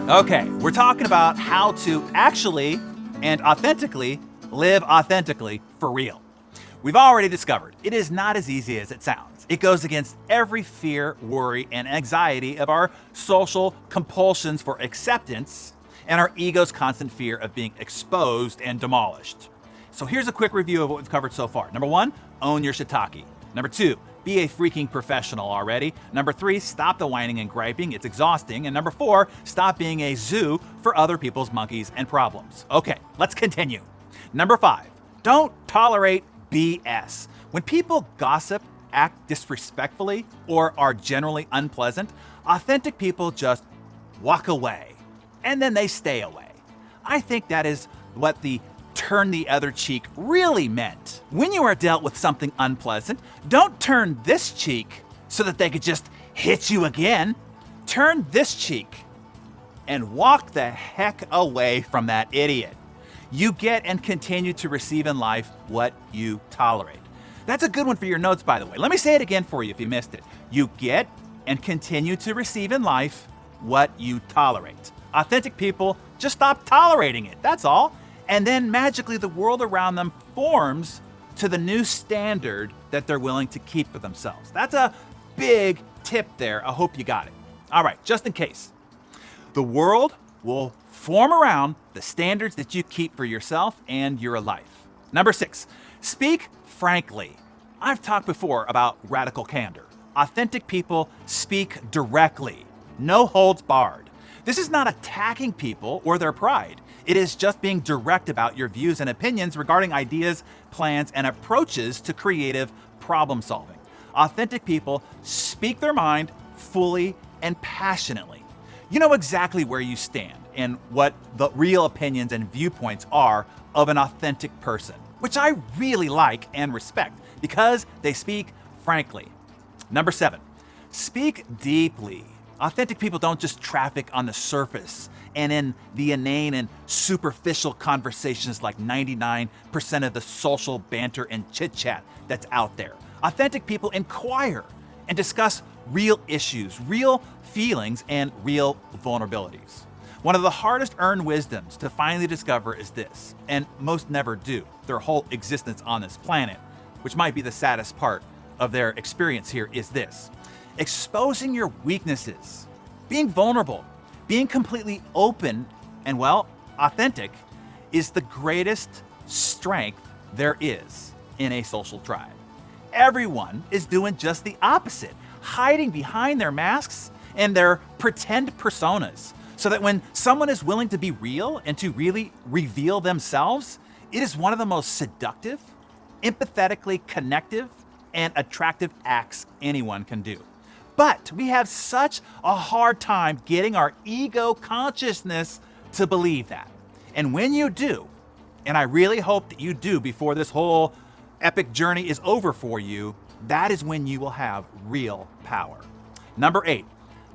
Okay, we're talking about how to actually and authentically live authentically for real. We've already discovered it is not as easy as it sounds. It goes against every fear, worry, and anxiety of our social compulsions for acceptance and our ego's constant fear of being exposed and demolished. So here's a quick review of what we've covered so far. Number 1, own your shiitake. Number 2, be a freaking professional already. Number 3, stop the whining and griping. It's exhausting. And number 4, stop being a zoo for other people's monkeys and problems. Okay, let's continue. Number 5, don't tolerate BS. When people gossip, act disrespectfully, or are generally unpleasant, authentic people just walk away, and then they stay away. I think that is what the turn the other cheek really meant. When you are dealt with something unpleasant, don't turn this cheek so that they could just hit you again. Turn this cheek and walk the heck away from that idiot. You get and continue to receive in life what you tolerate. That's a good one for your notes, by the way. Let me say it again for you if you missed it. You get and continue to receive in life what you tolerate. Authentic people just stop tolerating it, that's all. And then magically the world around them forms to the new standard that they're willing to keep for themselves. That's a big tip there. I hope you got it. All right, just in case. The world will form around the standards that you keep for yourself and your life. Number 6, speak frankly. I've talked before about radical candor. Authentic people speak directly, no holds barred. This is not attacking people or their pride. It is just being direct about your views and opinions regarding ideas, plans, and approaches to creative problem solving. Authentic people speak their mind fully and passionately. You know exactly where you stand and what the real opinions and viewpoints are of an authentic person, which I really like and respect because they speak frankly. Number 7, speak deeply. Authentic people don't just traffic on the surface and in the inane and superficial conversations like 99% of the social banter and chit-chat that's out there. Authentic people inquire and discuss real issues, real feelings, and real vulnerabilities. One of the hardest earned wisdoms to finally discover is this, and most never do, their whole existence on this planet, which might be the saddest part of their experience here, is this. Exposing your weaknesses, being vulnerable, being completely open and, well, authentic is the greatest strength there is in a social tribe. Everyone is doing just the opposite, hiding behind their masks and their pretend personas, so that when someone is willing to be real and to really reveal themselves, it is one of the most seductive, empathetically connective, and attractive acts anyone can do. But we have such a hard time getting our ego consciousness to believe that. And when you do, and I really hope that you do before this whole epic journey is over for you, that is when you will have real power. Number 8,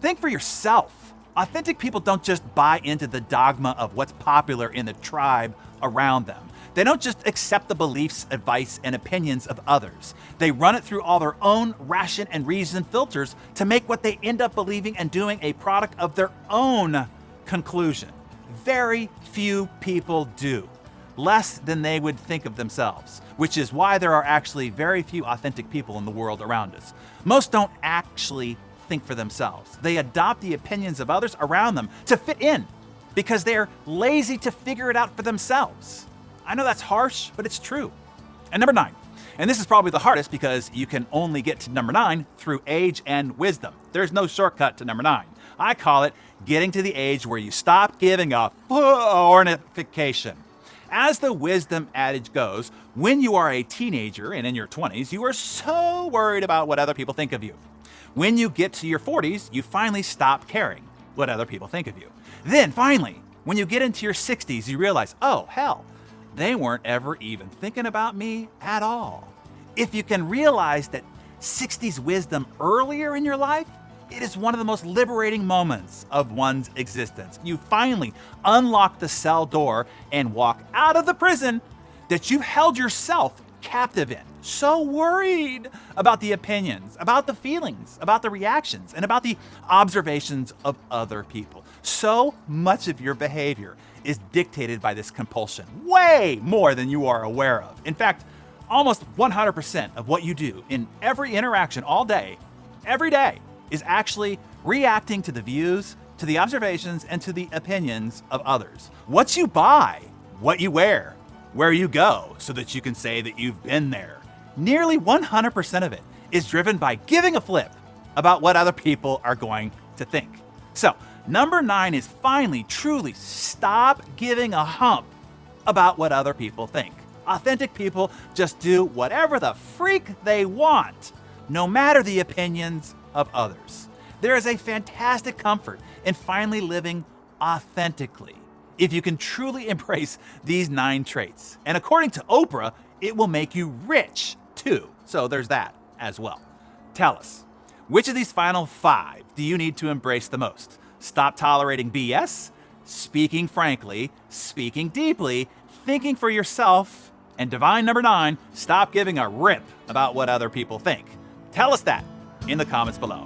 think for yourself. Authentic people don't just buy into the dogma of what's popular in the tribe around them. They don't just accept the beliefs, advice, and opinions of others. They run it through all their own ration and reason filters to make what they end up believing and doing a product of their own conclusion. Very few people do. Less than they would think of themselves, which is why there are actually very few authentic people in the world around us. Most don't actually think for themselves. They adopt the opinions of others around them to fit in because they're lazy to figure it out for themselves. I know that's harsh, but it's true. And number 9, and this is probably the hardest because you can only get to number 9 through age and wisdom. There's no shortcut to number 9. I call it getting to the age where you stop giving a ornification. As the wisdom adage goes, when you are a teenager and in your 20s, you are so worried about what other people think of you. When you get to your 40s, you finally stop caring what other people think of you. Then finally, when you get into your 60s, you realize, oh, hell, they weren't ever even thinking about me at all. If you can realize that 60s wisdom earlier in your life, it is one of the most liberating moments of one's existence. You finally unlock the cell door and walk out of the prison that you held yourself captive in. so worried about the opinions, about the feelings, about the reactions, and about the observations of other people. So much of your behavior is dictated by this compulsion, way more than you are aware of. In fact, almost 100% of what you do in every interaction all day, every day, is actually reacting to the views, to the observations, and to the opinions of others. What you buy, what you wear, where you go, so that you can say that you've been there. Nearly 100% of it is driven by giving a flip about what other people are going to think. So, number 9 is finally, truly stop giving a hump about what other people think. Authentic people just do whatever the freak they want, no matter the opinions of others. There is a fantastic comfort in finally living authentically if you can truly embrace these 9 traits. And according to Oprah, it will make you rich too. So there's that as well. Tell us, which of these final 5 do you need to embrace the most? Stop tolerating BS, speaking frankly, speaking deeply, thinking for yourself, and divine number 9, stop giving a rip about what other people think. Tell us that in the comments below.